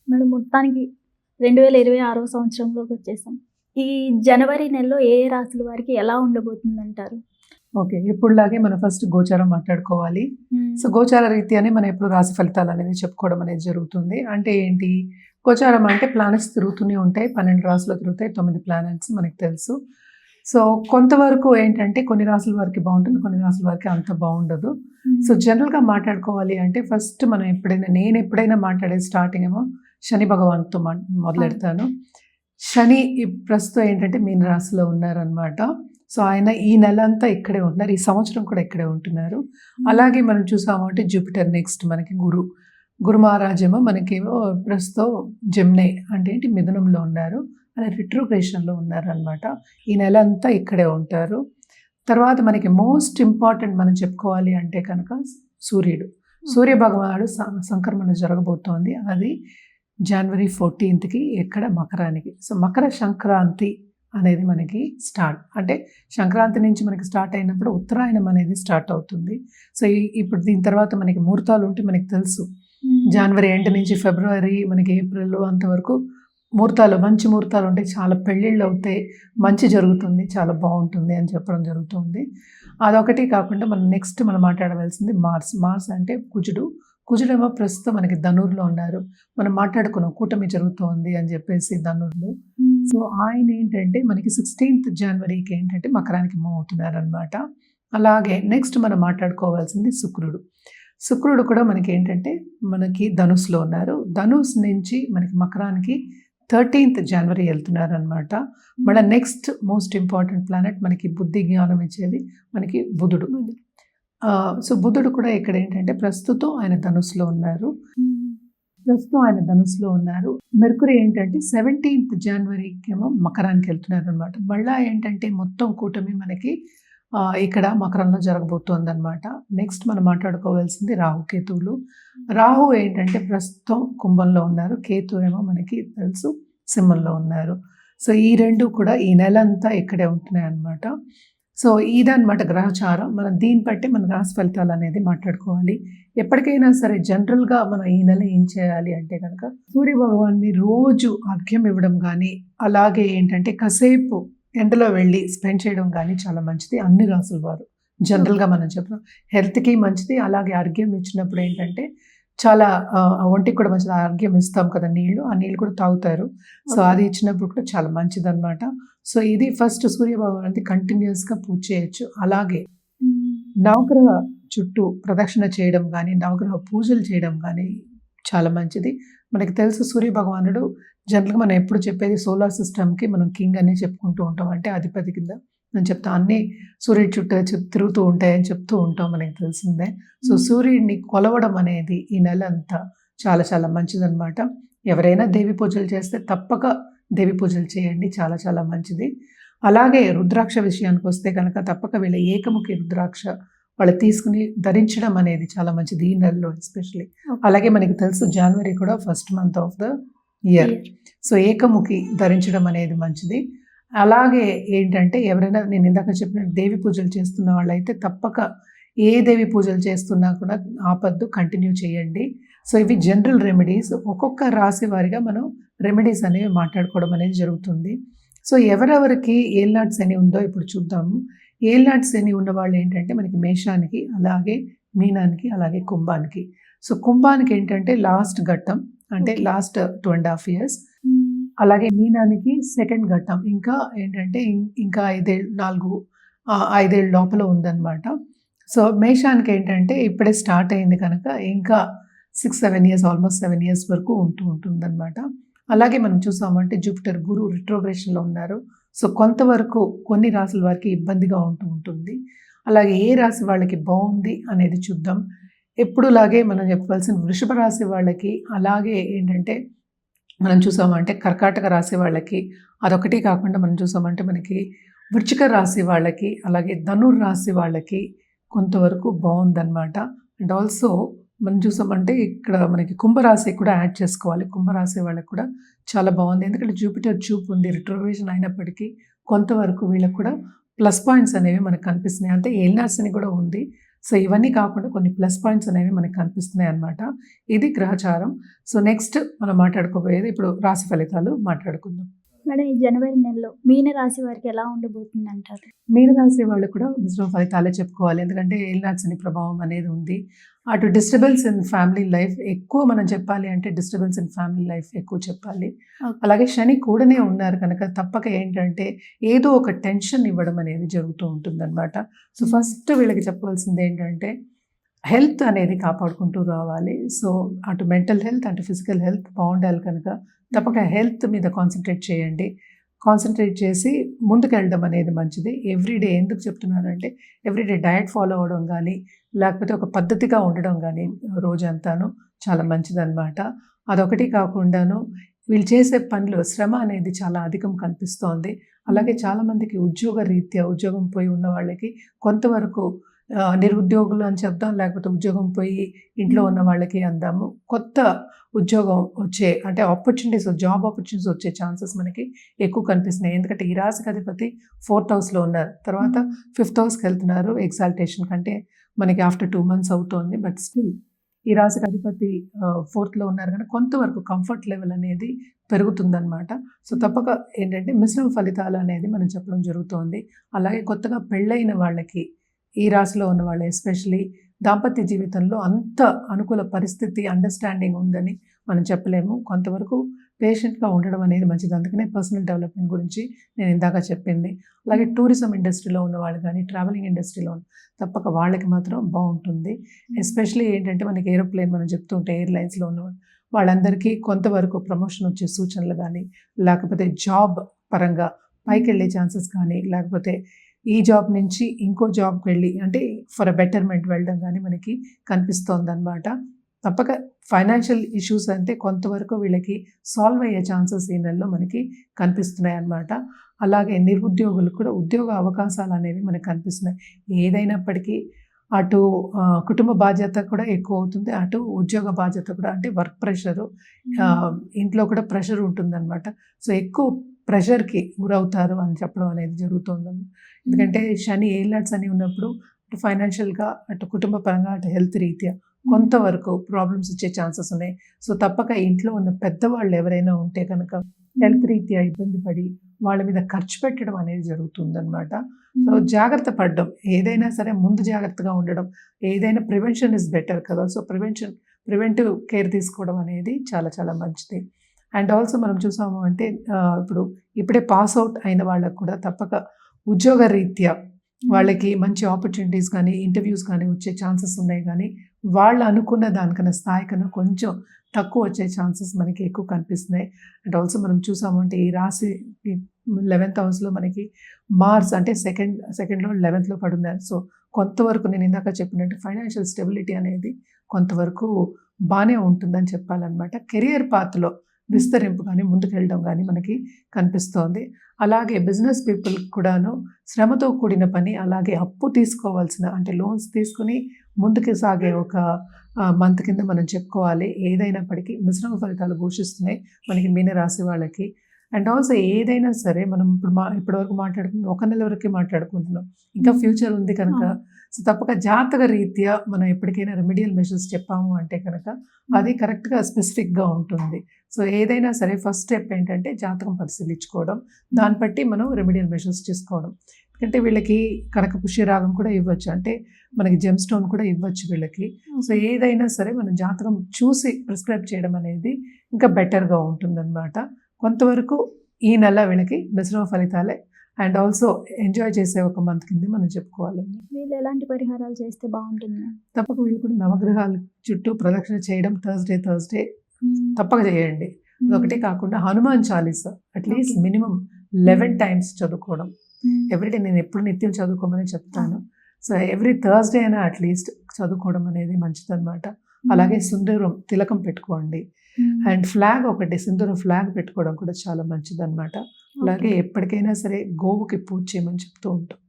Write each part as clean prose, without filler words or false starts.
Madam మొత్తానికి 2026 సంవత్సరంలోకి వచ్చేసాం. ఈ జనవరి నెలలో ఏ రాశుల వారికి ఎలా ఉండబోతుందంటారు? ఓకే. ఎప్పుడులాగే మనం ఫస్ట్ గోచారం మాట్లాడుకోవాలి. సో, గోచార రీత్యానే మనం ఎప్పుడు రాశి ఫలితాలనేది చెప్పుకోవడం అనేది జరుగుతుంది. అంటే ఏంటి? గోచారం అంటే ప్లానెట్స్ తిరుగుతూనే ఉంటాయి. 12 రాశులు తిరుగుతాయి. 9 ప్లానెట్స్ మనకు తెలుసు. సో, కొంతవరకు ఏంటంటే కొన్ని రాశుల వారికి బావుంటుంది. కొన్ని రాశుల వారికి అంత బావుండదు. సో, జనరల్‌గా మాట్లాడుకోవాలి అంటే ఫస్ట్ మనం నేను ఎప్పుడైనా మాట్లాడేది స్టార్టింగ్ ఏమో శని భగవాన్‌తో మొదలెడతాను. శని ప్రస్తుతం ఏంటంటే మీన రాశిలో ఉన్నారనమాట. సో, ఆయన ఈ నెలంతా ఇక్కడే ఉంటున్నారు. ఈ సంవత్సరం కూడా ఇక్కడే ఉంటున్నారు. అలాగే మనం చూసాము అంటే జూపిటర్ నెక్స్ట్ మనకి గురు మహారాజేమో మనకేమో ప్రస్తుతం జెమిని అంటే ఏంటి మిథునంలో ఉన్నారు. అలా రిట్రోగ్రేషన్‌లో ఉన్నారనమాట. ఈ నెలంతా ఇక్కడే ఉంటారు. తర్వాత మనకి మోస్ట్ ఇంపార్టెంట్ మనం చెప్పుకోవాలి అంటే కనుక సూర్య భగవానుడు సంక్రమణ జరగబోతోంది. అది జనవరి 14కి ఎక్కడ మకరానికి. సో, మకర సంక్రాంతి అనేది మనకి స్టార్ట్. అంటే సంక్రాంతి నుంచి మనకి స్టార్ట్ అయినప్పుడు ఉత్తరాయణం అనేది స్టార్ట్ అవుతుంది. సో, ఇప్పుడు దీని తర్వాత మనకి ముహూర్తాలు ఉంటే మనకి తెలుసు. జనవరి ఎండ్ నుంచి ఫిబ్రవరి మనకి ఏప్రిల్ అంతవరకు మంచి ముహూర్తాలు ఉంటాయి. చాలా పెళ్ళిళ్ళు అవుతాయి. మంచి జరుగుతుంది. చాలా బాగుంటుంది అని చెప్పడం జరుగుతుంది. అదొకటి కాకుండా మనం మాట్లాడవలసింది మార్స్ అంటే కుజుడేమో ప్రస్తుతం మనకి ధనుర్లో ఉన్నారు. మనం మాట్లాడుకున్నాం కూటమి జరుగుతోంది అని చెప్పేసి ధనుర్లో. సో, ఆయన ఏంటంటే మనకి 16th జనవరికి ఏంటంటే మకరానికి మూవ్ అవుతున్నారనమాట. అలాగే నెక్స్ట్ మనం మాట్లాడుకోవాల్సింది శుక్రుడు కూడా మనకి ఏంటంటే మనకి ధనుస్సులో ఉన్నారు. ధనుస్ నుంచి మనకి మకరానికి 13th జనవరి వెళ్తున్నారనమాట. మళ్ళీ నెక్స్ట్ మోస్ట్ ఇంపార్టెంట్ ప్లానెట్ మనకి బుద్ధి జ్ఞానం ఇచ్చేది మనకి బుధుడు. సో, బుధుడు కూడా ఇక్కడ ఏంటంటే ప్రస్తుతం ఆయన ధనుస్సులో ఉన్నారు. మెర్కురీ ఏంటంటే 17th జనవరికి ఏమో మకరానికి వెళ్తున్నారు అనమాట. మళ్ళీ ఏంటంటే మొత్తం కూటమి మనకి ఇక్కడ మకరంలో జరగబోతోంది అనమాట. నెక్స్ట్ మనం మాట్లాడుకోవాల్సింది రాహుకేతువులు. రాహు ఏంటంటే ప్రస్తుతం కుంభంలో ఉన్నారు. కేతు ఏమో మనకి తెలుసు సింహంలో ఉన్నారు. సో, ఈ రెండు కూడా ఈ నెలంతా ఇక్కడే ఉంటున్నాయి అనమాట. సో, ఇదన్నమాట గ్రహచారం. మనం దీన్ని బట్టి మన రాశి ఫలితాలు అనేది మాట్లాడుకోవాలి. ఎప్పటికైనా సరే జనరల్గా మనం ఈ నెల ఏం చేయాలి అంటే కనుక సూర్య భగవాన్ని రోజు అర్ఘ్యం ఇవ్వడం కానీ, అలాగే ఏంటంటే కాసేపు ఎండలో వెళ్ళి స్పెండ్ చేయడం కానీ చాలా మంచిది. అన్ని రాసుల వారు జనరల్గా మనం చెప్తాం హెల్త్కి మంచిది. అలాగే అర్ఘ్యం ఇచ్చినప్పుడు ఏంటంటే చాలా ఒంటికి కూడా మంచిది. అర్ఘ్యం ఇస్తాం కదా నీళ్ళు, ఆ నీళ్ళు కూడా తాగుతారు. సో, అది ఇచ్చినప్పుడు కూడా చాలా మంచిది అనమాట. సో, ఇది ఫస్ట్ సూర్య భగవానికి కంటిన్యూస్గా పూజ చేయొచ్చు. అలాగే నవగ్రహ చుట్టూ ప్రదక్షిణ చేయడం కానీ, నవగ్రహ పూజలు చేయడం కానీ చాలా మంచిది. మనకి తెలుసు సూర్య భగవానుడు జనరల్గా మనం ఎప్పుడు చెప్పేది సోలార్ సిస్టమ్కి మనం కింగ్ అని చెప్పుకుంటూ ఉంటాం. అంటే అధిపతి కింద నేను చెప్తాను. అన్నీ సూర్యుడి చుట్టూ తిరుగుతూ ఉంటాయని చెప్తూ ఉంటాం, మనకి తెలిసిందే. సో, సూర్యుడిని కొలవడం అనేది ఈ నెల అంతా చాలా చాలా మంచిదన్నమాట. ఎవరైనా దేవి పూజలు చేస్తే తప్పక దేవి పూజలు చేయండి. చాలా చాలా మంచిది. అలాగే రుద్రాక్ష విషయానికి వస్తే కనుక తప్పక వీళ్ళ ఏకముఖి రుద్రాక్ష వాళ్ళు తీసుకుని ధరించడం అనేది చాలా మంచిది ఈ నెలలో ఎస్పెషలీ. అలాగే మనకి తెలుసు జనవరి కూడా first month of the year. So, ఏకముఖి ధరించడం అనేది మంచిది. అలాగే ఏంటంటే ఎవరైనా నేను ఇందాక చెప్పినట్టు దేవి పూజలు చేస్తున్న వాళ్ళైతే తప్పక ఏ దేవి పూజలు చేస్తున్నా కూడా ఆపద్దు, కంటిన్యూ చేయండి. సో, ఇవి జనరల్ రెమెడీస్. ఒక్కొక్క రాశి వారిగా మనం రెమెడీస్ అనేవి మాట్లాడుకోవడం అనేది జరుగుతుంది. సో, ఎవరెవరికి ఏల్నాటి శని ఉందో ఇప్పుడు చూద్దాము. ఏల్నాటి శని ఉన్న వాళ్ళు ఏంటంటే మనకి మేషానికి, అలాగే మీనానికి, అలాగే కుంభానికి. సో, కుంభానికి ఏంటంటే లాస్ట్ ఘట్టం అంటే లాస్ట్ 2.5 years. అలాగే మీనానికి సెకండ్ ఘట్టం ఇంకా ఏంటంటే ఇంకా 5 ఏళ్ళ లోపల ఉందన్నమాట. సో, మేషానికి ఏంటంటే ఇప్పుడే స్టార్ట్ అయింది కనుక ఇంకా 6-7 years ఆల్మోస్ట్ 7 years వరకు ఉంటుందన్నమాట. అలాగే మనం చూసామంటే జూపిటర్ గురు రిట్రోగ్రేషన్లో ఉన్నారు. సో, కొంతవరకు కొన్ని రాశుల వారికి ఇబ్బందిగా ఉంటుంది. అలాగే ఏ రాశి వాళ్ళకి బాగుంది అనేది చూద్దాం. ఎప్పుడులాగే మనం చెప్పవలసిన వృషభ రాశి వాళ్ళకి, అలాగే ఏంటంటే మనం చూసామంటే కర్కాటక రాశి వాళ్ళకి, అదొకటి కాకుండా మనం చూసామంటే మనకి వృశ్చిక రాశి వాళ్ళకి, అలాగే ధనుర్ రాశి వాళ్ళకి కొంతవరకు బాగుందన్నమాట. అండ్ ఆల్సో మనం చూసామంటే ఇక్కడ మనకి కుంభరాశి కూడా యాడ్ చేసుకోవాలి. కుంభరాశి వాళ్ళకి కూడా చాలా బాగుంది. ఎందుకంటే జూపిటర్ చూపు ఉంది, రిట్రోగ్రేషన్ అయినప్పటికీ కొంతవరకు వీళ్ళకి కూడా ప్లస్ పాయింట్స్ అనేవి మనకు కనిపిస్తున్నాయి. అంటే ఏలినాటి శని కూడా ఉంది. సో ఇవన్నీ కాకుండా కొన్ని ప్లస్ పాయింట్స్ అనేవి మనకు కనిపిస్తున్నాయి అన్నమాట. ఇది గ్రహచారం. సో నెక్స్ట్ మనం మాట్లాడుకోబోయేది ఇప్పుడు రాశి ఫలితాలు మాట్లాడుకుందాం. మేడం, ఈ జనవరి నెలలో మీన రాశి వారికి ఎలా ఉండబోతుంది అంటారు? మీనరాశి వాళ్ళు కూడా మిశ్రమ ఫలితాలే చెప్పుకోవాలి. ఎందుకంటే ఏలినాటి శని ప్రభావం అనేది ఉంది. అటు డిస్టర్బెన్స్ ఇన్ ఫ్యామిలీ లైఫ్ ఎక్కువ మనం చెప్పాలి అంటే డిస్టర్బెన్స్ ఇన్ ఫ్యామిలీ లైఫ్ ఎక్కువ చెప్పాలి. ఓకే. అలాగే శని కూడానే ఉన్నారు కనుక తప్పక ఏంటంటే ఏదో ఒక టెన్షన్ ఇవ్వడం అనేది జరుగుతూ ఉంటుందన్నమాట. సో ఫస్ట్ వీళ్ళకి చెప్పవలసింది ఏంటంటే హెల్త్ అనేది కాపాడుకుంటూ రావాలి. సో అటు మెంటల్ హెల్త్ అటు ఫిజికల్ హెల్త్ బాగుండాలి కనుక తప్పక హెల్త్ మీద కాన్సన్ట్రేట్ చేయండి. కాన్సన్ట్రేట్ చేసి ముందుకెళ్ళడం అనేది మంచిది. ఎవ్రీడే ఎందుకు చెప్తున్నానంటే ఎవ్రీడే డయట్ ఫాలో అవ్వడం కానీ లేకపోతే ఒక పద్ధతిగా ఉండడం కానీ రోజంతాను చాలా మంచిదన్నమాట. అదొకటి కాకుండాను వీళ్ళు చేసే పనులు శ్రమ అనేది చాలా అధికం కనిపిస్తోంది. అలాగే చాలామందికి ఉద్యోగ రీత్యా ఉద్యోగం పోయి ఉన్న వాళ్ళకి కొంతవరకు నిరుద్యోగులు అని చెప్దాం, లేకపోతే ఉద్యోగం పోయి ఇంట్లో ఉన్న వాళ్ళకి అందాము. కొత్త ఉద్యోగం వచ్చే అంటే జాబ్ ఆపర్చునిటీస్ వచ్చే ఛాన్సెస్ మనకి ఎక్కువ కనిపిస్తున్నాయి. ఎందుకంటే ఈ రాశికి అధిపతి 4th హౌస్లో ఉన్నారు, తర్వాత 5th హౌస్కి వెళ్తున్నారు ఎగ్జాల్టేషన్ కంటే మనకి ఆఫ్టర్ 2 months అవుతోంది. బట్ స్టిల్ ఈ రాశికి అధిపతి 4thలో ఉన్నారు కానీ కొంతవరకు కంఫర్ట్ లెవెల్ అనేది పెరుగుతుందన్నమాట. సో తప్పక ఏంటంటే మిశ్రమ ఫలితాలు అనేది మనం చెప్పడం జరుగుతోంది. అలాగే కొత్తగా పెళ్ళైన వాళ్ళకి ఈ రాశిలో ఉన్న వాళ్ళు ఎస్పెషలీ దాంపత్య జీవితంలో అంత అనుకూల పరిస్థితి అండర్స్టాండింగ్ ఉందని మనం చెప్పలేము. కొంతవరకు పేషెంట్గా ఉండడం అనేది మంచిది. అందుకనే పర్సనల్ డెవలప్మెంట్ గురించి నేను ఇందాక చెప్పింది. అలాగే టూరిజం ఇండస్ట్రీలో ఉన్న వాళ్ళు కానీ ట్రావెలింగ్ ఇండస్ట్రీలో తప్పక వాళ్ళకి మాత్రం బాగుంటుంది. ఎస్పెషలీ ఏంటంటే మనకి ఏరోప్లేన్ మనం చెప్తుంటే ఎయిర్లైన్స్లో ఉన్న వాళ్ళందరికీ కొంతవరకు ప్రమోషన్ వచ్చే సూచనలు కానీ లేకపోతే జాబ్ పరంగా పైకి వెళ్ళే ఛాన్సెస్ కానీ లేకపోతే ఈ జాబ్ నుంచి ఇంకో జాబ్కి వెళ్ళి అంటే ఫర్ అ బెటర్మెంట్ వెళ్ళడం కానీ మనకి కనిపిస్తోంది అనమాట. తప్పక ఫైనాన్షియల్ ఇష్యూస్ అంటే కొంతవరకు వీళ్ళకి సాల్వ్ అయ్యే ఛాన్సెస్ ఈ నెలలో మనకి కనిపిస్తున్నాయి అన్నమాట. అలాగే నిరుద్యోగులు కూడా ఉద్యోగ అవకాశాలు అనేవి మనకు కనిపిస్తున్నాయి. ఏదైనప్పటికీ అటు కుటుంబ బాధ్యత కూడా ఎక్కువ అవుతుంది, అటు ఉద్యోగ బాధ్యత కూడా అంటే వర్క్ ప్రెషరు ఇంట్లో కూడా ప్రెషర్ ఉంటుందన్నమాట. సో ఎక్కువ ప్రెషర్కి గురవుతారు అని చెప్పడం అనేది జరుగుతుంది. ఎందుకంటే శని ఏలినాటి శని ఉన్నప్పుడు అటు ఫైనాన్షియల్గా అటు కుటుంబ పరంగా అటు హెల్త్ రీత్యా కొంతవరకు ప్రాబ్లమ్స్ వచ్చే ఛాన్సెస్ ఉన్నాయి. సో తప్పక ఇంట్లో ఉన్న పెద్దవాళ్ళు ఎవరైనా ఉంటే కనుక హెల్త్ రీత్యా ఇబ్బంది పడి వాళ్ళ మీద ఖర్చు పెట్టడం అనేది జరుగుతుందన్నమాట. సో జాగ్రత్త పడడం ఏదైనా సరే ముందు జాగ్రత్తగా ఉండడం, ఏదైనా ప్రివెన్షన్ ఇస్ బెటర్ కదా. సో ప్రివెంటివ్ కేర్ తీసుకోవడం అనేది చాలా చాలా మంచిది. అండ్ ఆల్సో మనం చూసాము అంటే ఇప్పుడే పాస్ అవుట్ అయిన వాళ్ళకు కూడా తప్పక ఉద్యోగ రీత్యా వాళ్ళకి మంచి ఆపర్చునిటీస్ కానీ ఇంటర్వ్యూస్ కానీ వచ్చే ఛాన్సెస్ ఉన్నాయి. కానీ వాళ్ళు అనుకున్న దానికన్నా స్థాయి కన్నా కొంచెం తక్కువ వచ్చే ఛాన్సెస్ మనకి ఎక్కువ కనిపిస్తున్నాయి. అండ్ ఆల్సో మనం చూసాము అంటే ఈ రాశి 11th హౌస్లో మనకి మార్స్ అంటే సెకండ్లో 11thలో పడున్నారు. సో కొంతవరకు నేను ఇందాక చెప్పినట్టు ఫైనాన్షియల్ స్టెబిలిటీ అనేది కొంతవరకు బాగానే ఉంటుందని చెప్పాలన్నమాట. కెరియర్ పాత్లో విస్తరింపు కానీ ముందుకెళ్ళడం కానీ మనకి కనిపిస్తోంది. అలాగే బిజినెస్ పీపుల్ కూడాను శ్రమతో కూడిన పని, అలాగే అప్పు తీసుకోవాల్సిన అంటే లోన్స్ తీసుకుని ముందుకు సాగే ఒక మంత్ కింద మనం చెప్పుకోవాలి. ఏదైనప్పటికీ మిశ్రమ ఫలితాలు ఘోషిస్తున్నాయి మనకి మీనరాశి వాళ్ళకి. అండ్ ఆల్సో ఏదైనా సరే మనం ఇప్పటివరకు మాట్లాడుకుంటున్నాం, 1 నెల వరకే మాట్లాడుకుంటున్నాం, ఇంకా ఫ్యూచర్ ఉంది కనుక సో తప్పక జాతక రీత్యా మనం ఎప్పటికైనా రెమెడియల్ మెషర్స్ చెప్పాము అంటే కనుక అది కరెక్ట్గా స్పెసిఫిక్గా ఉంటుంది. సో ఏదైనా సరే ఫస్ట్ స్టెప్ ఏంటంటే జాతకం పరిశీలించుకోవడం, దాన్ని బట్టి మనం రెమెడియల్ మెషర్స్ చేసుకోవడం. ఎందుకంటే వీళ్ళకి కనక పుష్యరాగం కూడా ఇవ్వచ్చు, అంటే మనకి జెమ్ స్టోన్ కూడా ఇవ్వచ్చు వీళ్ళకి. సో ఏదైనా సరే మనం జాతకం చూసి ప్రిస్క్రైబ్ చేయడం అనేది ఇంకా బెటర్గా ఉంటుందన్నమాట. కొంతవరకు ఈ నెల వీళ్ళకి మిశ్రమ ఫలితాలే అండ్ ఆల్సో ఎంజాయ్ చేసే ఒక మంత్ కింద మనం చెప్పుకోవాలండి. వీళ్ళు ఎలాంటి పరిహారాలు చేస్తే బాగుంటుంది? తప్పక వీళ్ళు కూడా నవగ్రహాల చుట్టూ ప్రదక్షిణ చేయడం థర్స్డే తప్పక చేయండి. అదొకటే కాకుండా Hanuman Chalisa at least minimum 11 times చదువుకోవడం. ఎవ్రీడే నేను ఎప్పుడు నిత్యం చదువుకోమని చెప్తాను. సో ఎవ్రీ థర్స్డే అయినా అట్లీస్ట్ చదువుకోవడం అనేది మంచిదన్నమాట. అలాగే సింధూరం తిలకం పెట్టుకోండి. అండ్ ఫ్లాగ్ ఒకటి సింధూరం ఫ్లాగ్ పెట్టుకోవడం కూడా చాలా మంచిదన్నమాట. అలాగే ఎప్పటికైనా సరే గోవుకి పూజ చేయమని చెప్తూ ఉంటాం.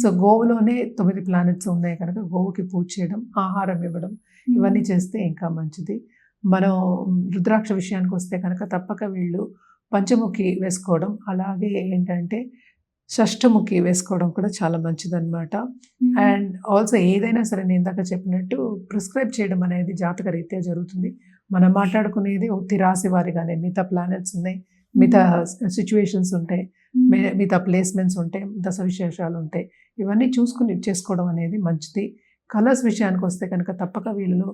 సో గోవులోనే 9 planets ఉన్నాయి కనుక గోవుకి పూజ చేయడం, ఆహారం ఇవ్వడం ఇవన్నీ చేస్తే ఇంకా మంచిది. మనం రుద్రాక్ష విషయానికి వస్తే కనుక తప్పక వీళ్ళు పంచముఖి వేసుకోవడం, అలాగే ఏంటంటే షష్టముఖి వేసుకోవడం కూడా చాలా మంచిదన్నమాట. అండ్ ఆల్సో ఏదైనా సరే నేను ఇందాక చెప్పినట్టు ప్రిస్క్రైబ్ చేయడం అనేది జాతక రీత్యా జరుగుతుంది. మనం మాట్లాడుకునేది ఒక రాశి వారిగానే, మిగతా ప్లానెట్స్ ఉన్నాయి, మిగతా సిచ్యువేషన్స్ ఉంటాయి, మిగతా ప్లేస్మెంట్స్ ఉంటాయి, దశ విశేషాలు ఉంటాయి. ఇవన్నీ చూసుకుని చేసుకోవడం అనేది మంచిది. కలర్స్ విషయానికి వస్తే కనుక తప్పక వీళ్ళు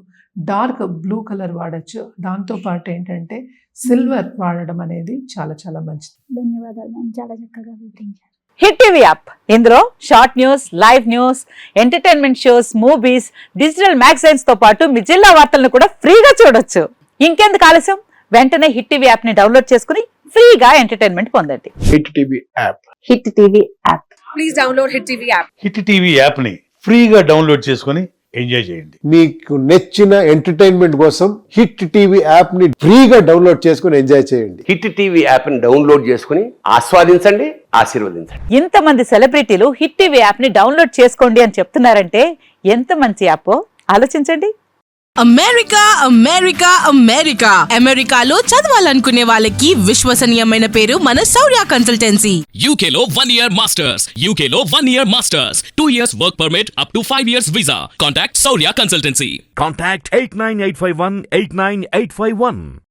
డార్క్ బ్లూ కలర్ వాడచ్చు. దాంతోపాటు ఏంటంటే సిల్వర్ వాడడం అనేది చాలా చాలా మంచిది. ధన్యవాదాలు మ్యామ్, చాలా చక్కగా వివరించారు. హిట్ టీవీ యాప్ ఇందులో short news, live news, entertainment shows, movies, digital magazines తో పాటు మీ జిల్లా వార్తలను కూడా ఫ్రీగా చూడొచ్చు. ఇంకెందుకు ఆలస్యం, వెంటనే హిట్ టీవీ యాప్ ని డౌన్లోడ్ చేసుకుని ఫ్రీగా ఎంటర్టైన్మెంట్ పొందండి. Hit TV app. Hit TV app. Please download Hit TV app. Hit TV యాప్ని ఫ్రీగా డౌన్లోడ్ చేసుకొని ఎంజాయ్ చేయండి. మీకు నచ్చిన ఎంటర్టైన్మెంట్ కోసం హిట్ టీవీ యాప్ ని ఫ్రీగా డౌన్లోడ్ చేసుకుని ఎంజాయ్ చేయండి. హిట్ టీవీ యాప్ని డౌన్లోడ్ చేసుకుని ఆస్వాదించండి, ఆశీర్వదించండి. ఇంతమంది సెలబ్రిటీలు హిట్ టీవీ యాప్ ని డౌన్లోడ్ చేసుకోండి అని చెప్తున్నారంటే ఎంత మంచి యాప్ ఆలోచించండి. అమెరికా అమెరికా అమెరికా అమెరికాలో చదవాలనుకునే వాళ్ళకి విశ్వసనీయమైన పేరు మన శౌర్య consultancy. UK Law 1 Year Masters. UK Law 1 Year Masters. 2 years work permit up to 5 years visa. Contact Saurya Consultancy. Contact 89851 89851.